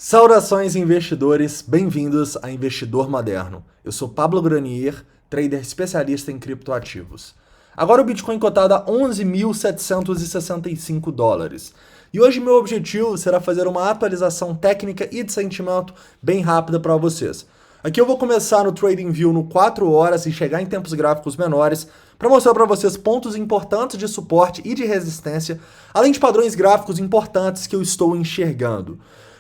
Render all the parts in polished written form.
Saudações investidores, bem-vindos a Investidor Moderno. Eu sou Pablo Granier, trader especialista em criptoativos. Agora o Bitcoin cotado a 11.765 dólares. E hoje meu objetivo será fazer uma atualização técnica e de sentimento bem rápida para vocês. Aqui eu vou começar no TradingView no 4 horas e chegar em tempos gráficos menores para mostrar para vocês pontos importantes de suporte e de resistência, além de padrões gráficos importantes que eu estou enxergando.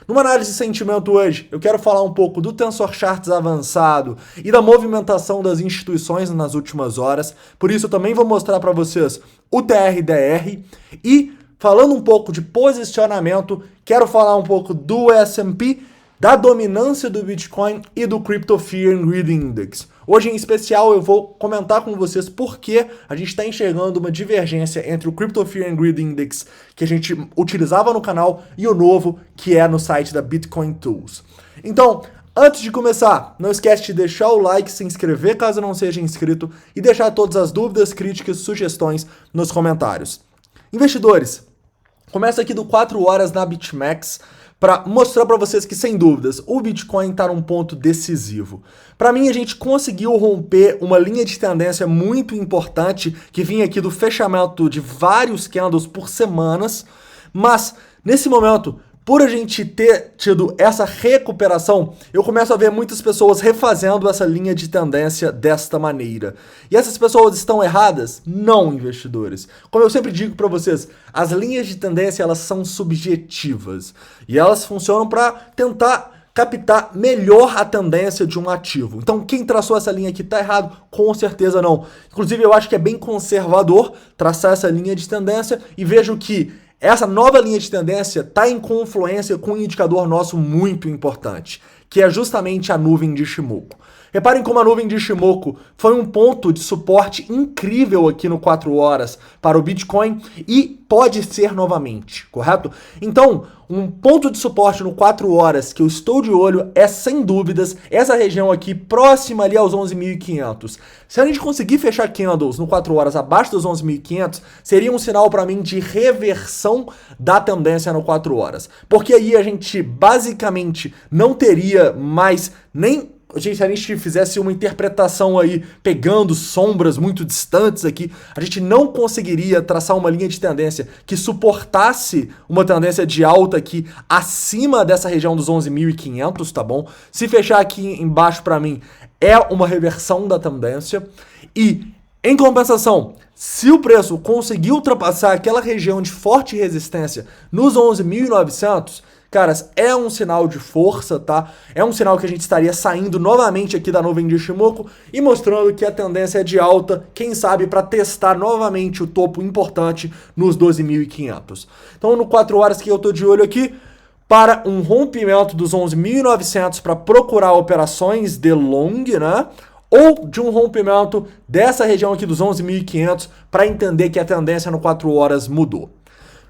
Numa análise de sentimento hoje, eu quero falar um pouco do Tensor Charts avançado e da movimentação das instituições nas últimas horas. Por isso eu também vou mostrar para vocês o TRDR e, falando um pouco de posicionamento, quero falar um pouco do S&P, da dominância do Bitcoin e do Crypto Fear and Greed Index. Hoje, em especial, eu vou comentar com vocês por que a gente está enxergando uma divergência entre o Crypto Fear and Greed Index que a gente utilizava no canal e o novo que é no site da Bitcoin Tools. Então, antes de começar, não esquece de deixar o like, se inscrever caso não seja inscrito e deixar todas as dúvidas, críticas e sugestões nos comentários. Investidores, começa aqui do 4 horas na BitMEX, para mostrar para vocês que, sem dúvidas, o Bitcoin está num ponto decisivo. Para mim, a gente conseguiu romper uma linha de tendência muito importante que vinha aqui do fechamento de vários candles por semanas, mas, nesse momento, por a gente ter tido essa recuperação, eu começo a ver muitas pessoas refazendo essa linha de tendência desta maneira. E essas pessoas estão erradas? Não, investidores. Como eu sempre digo para vocês, as linhas de tendência elas são subjetivas e elas funcionam para tentar captar melhor a tendência de um ativo. Então, quem traçou essa linha aqui está errado? Com certeza não. Inclusive, eu acho que é bem conservador traçar essa linha de tendência e vejo que essa nova linha de tendência está em confluência com um indicador nosso muito importante, que é justamente a nuvem de Ichimoku. Reparem como a nuvem de Ichimoku foi um ponto de suporte incrível aqui no 4 horas para o Bitcoin e pode ser novamente, correto? Então, um ponto de suporte no 4 horas que eu estou de olho é, sem dúvidas, essa região aqui próxima ali aos 11.500. Se a gente conseguir fechar candles no 4 horas abaixo dos 11.500, seria um sinal para mim de reversão da tendência no 4 horas. Porque aí a gente basicamente não teria mais nem... Gente, se a gente fizesse uma interpretação aí, pegando sombras muito distantes aqui, a gente não conseguiria traçar uma linha de tendência que suportasse uma tendência de alta aqui acima dessa região dos 11.500, tá bom? Se fechar aqui embaixo para mim, é uma reversão da tendência. E, em compensação, se o preço conseguir ultrapassar aquela região de forte resistência nos 11.900, caras, é um sinal de força, tá? É um sinal que a gente estaria saindo novamente aqui da nuvem de Ichimoku e mostrando que a tendência é de alta, quem sabe para testar novamente o topo importante nos 12.500. Então, no 4 horas que eu tô de olho aqui, para um rompimento dos 11.900 para procurar operações de long, né? Ou de um rompimento dessa região aqui dos 11.500 para entender que a tendência no 4 horas mudou.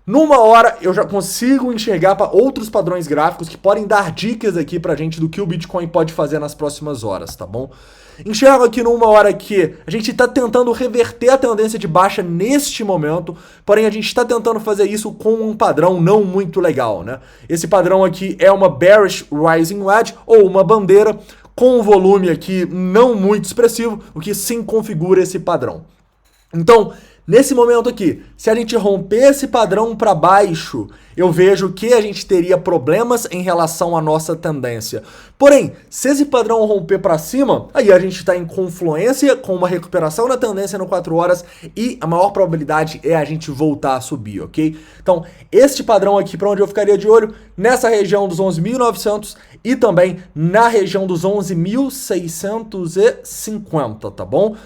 Numa hora eu já consigo enxergar para outros padrões gráficos que podem dar dicas aqui pra gente do que o Bitcoin pode fazer nas próximas horas, tá bom? Enxergo aqui numa hora que a gente está tentando reverter a tendência de baixa neste momento, porém a gente está tentando fazer isso com um padrão não muito legal, né? Esse padrão aqui é uma Bearish Rising Wedge ou uma bandeira com um volume aqui não muito expressivo, o que sim configura esse padrão. Então, nesse momento aqui, se a gente romper esse padrão para baixo, eu vejo que a gente teria problemas em relação à nossa tendência. Porém, se esse padrão romper para cima, aí a gente está em confluência com uma recuperação da tendência no 4 horas e a maior probabilidade é a gente voltar a subir, ok? Então, este padrão aqui para onde eu ficaria de olho, nessa região dos 11.900 e também na região dos 11.650, tá bom?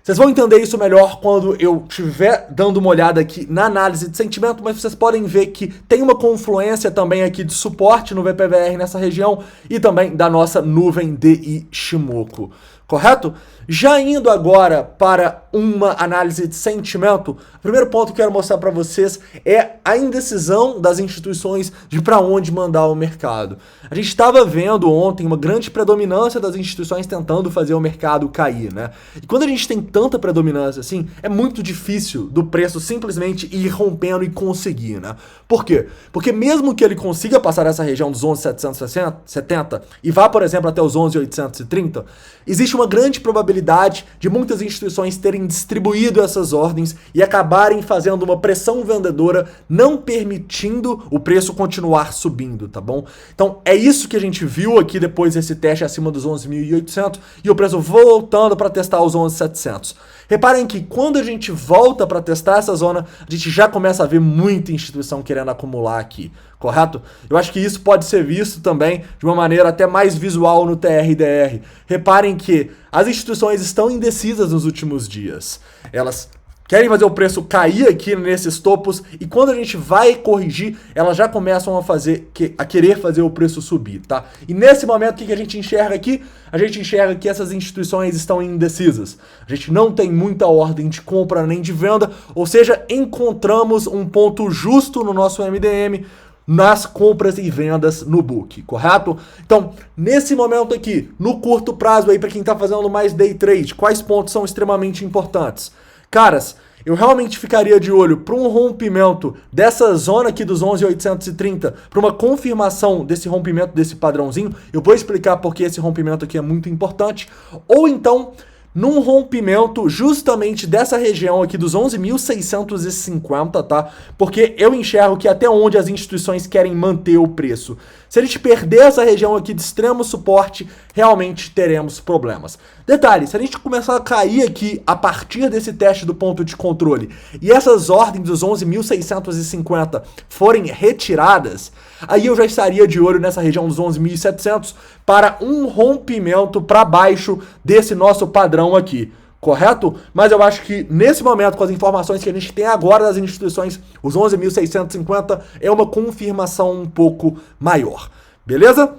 Vocês vão entender isso melhor quando eu estiver dando uma olhada aqui na análise de sentimento, mas vocês podem ver que tem uma confluência também aqui de suporte no VPVR nessa região e também da nossa nuvem de Ichimoku. correto? Já indo agora para uma análise de sentimento, o primeiro ponto que eu quero mostrar para vocês é a indecisão das instituições de para onde mandar o mercado. A gente estava vendo ontem uma grande predominância das instituições tentando fazer o mercado cair, né? E quando a gente tem tanta predominância assim, é muito difícil do preço simplesmente ir rompendo e conseguir, né? Por quê? Porque mesmo que ele consiga passar essa região dos 11.770 e vá, por exemplo, até os 11.830, existe uma grande probabilidade de muitas instituições terem distribuído essas ordens e acabarem fazendo uma pressão vendedora, não permitindo o preço continuar subindo, tá bom? Então é isso que a gente viu aqui depois desse teste acima dos 11.800 e o preço voltando para testar os 11.700. Reparem que quando a gente volta para testar essa zona, a gente já começa a ver muita instituição querendo acumular aqui, correto? Eu acho que isso pode ser visto também de uma maneira até mais visual no TRDR. Reparem que as instituições estão indecisas nos últimos dias. Elas querem fazer o preço cair aqui nesses topos e quando a gente vai corrigir, elas já começam a querer fazer o preço subir, tá? E nesse momento, o que a gente enxerga aqui? A gente enxerga que essas instituições estão indecisas. A gente não tem muita ordem de compra nem de venda, ou seja, encontramos um ponto justo no nosso MDM, nas compras e vendas no book, correto? Então, nesse momento aqui, no curto prazo aí, para quem tá fazendo mais day trade, quais pontos são extremamente importantes? Caras, eu realmente ficaria de olho para um rompimento dessa zona aqui dos 11.830, para uma confirmação desse rompimento desse padrãozinho. Eu vou explicar porque esse rompimento aqui é muito importante. Ou então, num rompimento justamente dessa região aqui dos 11.650, tá? Porque eu enxergo que até onde as instituições querem manter o preço. Se a gente perder essa região aqui de extremo suporte, realmente teremos problemas. Detalhe, se a gente começar a cair aqui a partir desse teste do ponto de controle e essas ordens dos 11.650 forem retiradas, aí eu já estaria de olho nessa região dos 11.700 para um rompimento para baixo desse nosso padrão aqui, correto? Mas eu acho que nesse momento, com as informações que a gente tem agora das instituições, os 11.650 é uma confirmação um pouco maior, beleza?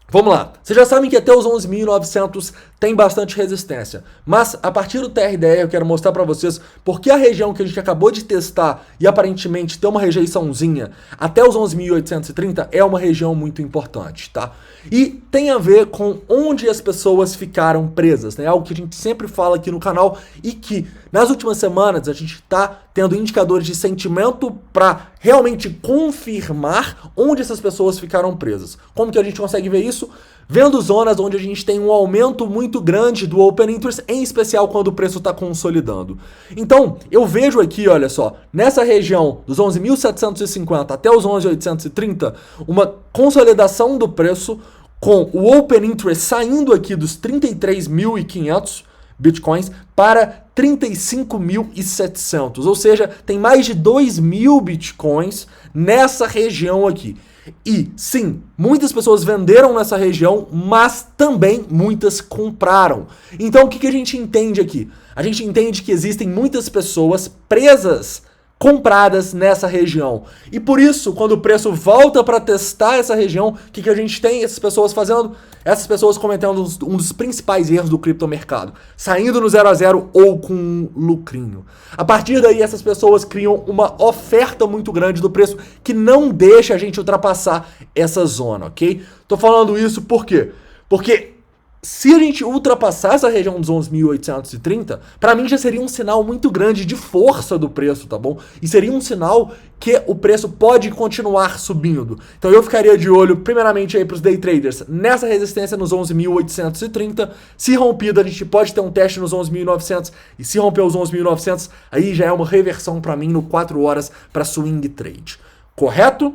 Vamos lá, vocês já sabem que até os 11.900 tem bastante resistência, mas a partir do TRDR eu quero mostrar para vocês porque a região que a gente acabou de testar e aparentemente tem uma rejeiçãozinha até os 11.830 é uma região muito importante, tá? E tem a ver com onde as pessoas ficaram presas, né? Algo que a gente sempre fala aqui no canal e que nas últimas semanas a gente tá tendo indicadores de sentimento para realmente confirmar onde essas pessoas ficaram presas. Como que a gente consegue ver isso? Vendo zonas onde a gente tem um aumento muito grande do Open Interest, em especial quando o preço está consolidando. Então, eu vejo aqui, olha só, nessa região dos 11.750 até os 11.830, uma consolidação do preço com o Open Interest saindo aqui dos 33.500 Bitcoins para 35.700, ou seja, tem mais de 2.000 Bitcoins nessa região aqui. E sim, muitas pessoas venderam nessa região, mas também muitas compraram. Então o que a gente entende aqui? A gente entende que existem muitas pessoas presas, compradas nessa região. E por isso, quando o preço volta para testar essa região, o que a gente tem essas pessoas fazendo? Essas pessoas cometendo um dos principais erros do criptomercado, saindo no 0 a 0 ou com um lucrinho. A partir daí, essas pessoas criam uma oferta muito grande do preço que não deixa a gente ultrapassar essa zona, ok? Tô falando isso por quê? Porque se a gente ultrapassar essa região dos 11.830, para mim já seria um sinal muito grande de força do preço, tá bom? E seria um sinal que o preço pode continuar subindo. Então eu ficaria de olho, primeiramente aí para os day traders, nessa resistência nos 11.830. Se rompido, a gente pode ter um teste nos 11.900. E se romper os 11.900, aí já é uma reversão para mim no 4 horas para swing trade. Correto?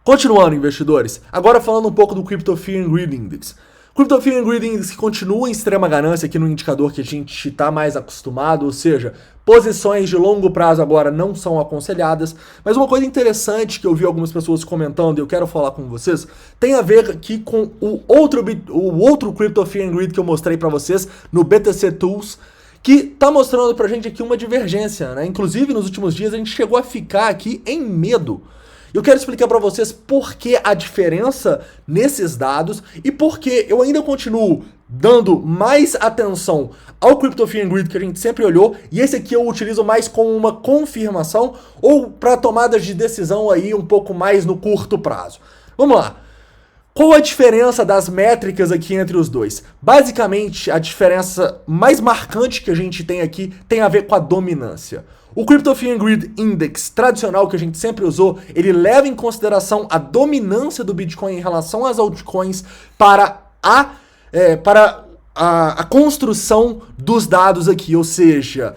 Continuando, investidores. Agora falando um pouco do Crypto Fear and Greed Index. Crypto Fear and Greed Index continua em extrema ganância aqui no indicador que a gente está mais acostumado, ou seja, posições de longo prazo agora não são aconselhadas, mas uma coisa interessante que eu vi algumas pessoas comentando e eu quero falar com vocês, tem a ver aqui com o outro Crypto Fear and Greed que eu mostrei para vocês no BTC Tools, que tá mostrando pra gente aqui uma divergência, né? Inclusive nos últimos dias a gente chegou a ficar aqui em medo. Eu quero explicar para vocês por que a diferença nesses dados e por que eu ainda continuo dando mais atenção ao Crypto Fear and Greed que a gente sempre olhou, e esse aqui eu utilizo mais como uma confirmação ou para tomadas de decisão aí um pouco mais no curto prazo. Vamos lá. Qual a diferença das métricas aqui entre os dois? Basicamente, a diferença mais marcante que a gente tem aqui tem a ver com a dominância. O Crypto Fear and Greed Index tradicional que a gente sempre usou, ele leva em consideração a dominância do Bitcoin em relação às altcoins para a construção dos dados aqui. Ou seja,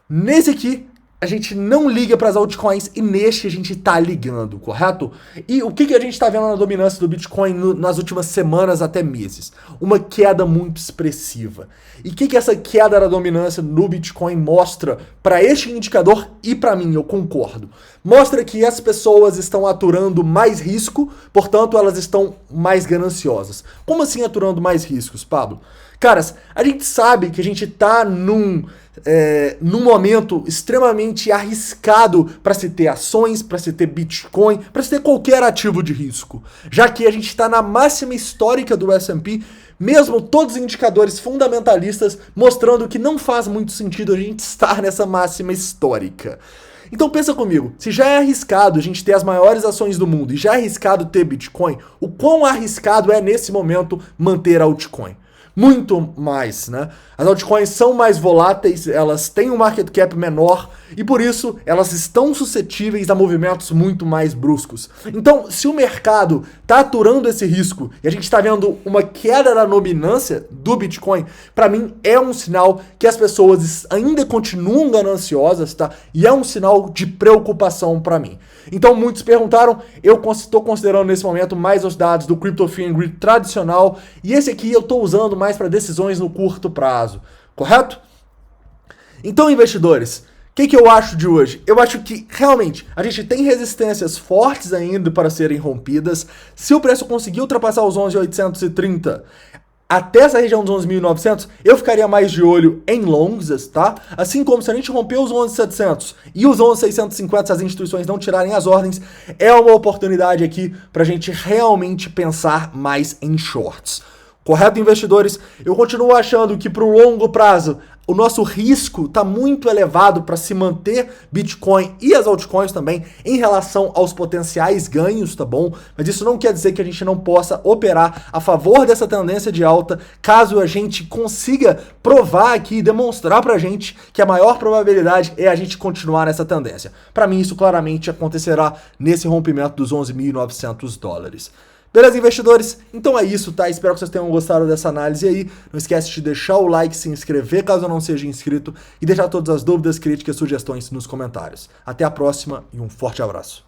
nesse aqui a gente não liga para as altcoins e neste a gente tá ligando, correto? E o que a gente tá vendo na dominância do Bitcoin nas últimas semanas até meses? Uma queda muito expressiva. E o que essa queda da dominância no Bitcoin mostra para este indicador e para mim, eu concordo. Mostra que as pessoas estão aturando mais risco, portanto elas estão mais gananciosas. Como assim aturando mais riscos, Pablo? Caras, a gente sabe que a gente tá num momento extremamente arriscado para se ter ações, para se ter Bitcoin, para se ter qualquer ativo de risco, já que a gente está na máxima histórica do S&P, mesmo todos os indicadores fundamentalistas mostrando que não faz muito sentido a gente estar nessa máxima histórica. Então pensa comigo, se já é arriscado a gente ter as maiores ações do mundo e já é arriscado ter Bitcoin, o quão arriscado é nesse momento manter altcoin? Muito mais, né? As altcoins são mais voláteis, elas têm um market cap menor e por isso elas estão suscetíveis a movimentos muito mais bruscos. Então, se o mercado está aturando esse risco e a gente está vendo uma queda da dominância do Bitcoin, para mim é um sinal que as pessoas ainda continuam gananciosas, tá? E é um sinal de preocupação para mim. Então, muitos perguntaram, eu estou considerando nesse momento mais os dados do Crypto Fear and Greed tradicional e esse aqui eu estou usando mais para decisões no curto prazo, correto? Então, investidores, o que eu acho de hoje? Eu acho que, realmente, a gente tem resistências fortes ainda para serem rompidas. Se o preço conseguir ultrapassar os 11.830 até essa região dos 11.900, eu ficaria mais de olho em longs, tá? Assim como se a gente romper os 11.700 e os 11.650, se as instituições não tirarem as ordens, é uma oportunidade aqui para a gente realmente pensar mais em shorts. Correto, investidores? Eu continuo achando que para o longo prazo o nosso risco está muito elevado para se manter Bitcoin e as altcoins também em relação aos potenciais ganhos, tá bom? Mas isso não quer dizer que a gente não possa operar a favor dessa tendência de alta, caso a gente consiga provar aqui e demonstrar pra gente que a maior probabilidade é a gente continuar nessa tendência. Para mim, isso claramente acontecerá nesse rompimento dos 11.900 dólares. Beleza, investidores? Então é isso, tá? Espero que vocês tenham gostado dessa análise aí. Não esquece de deixar o like, se inscrever caso não seja inscrito e deixar todas as dúvidas, críticas, sugestões nos comentários. Até a próxima e um forte abraço.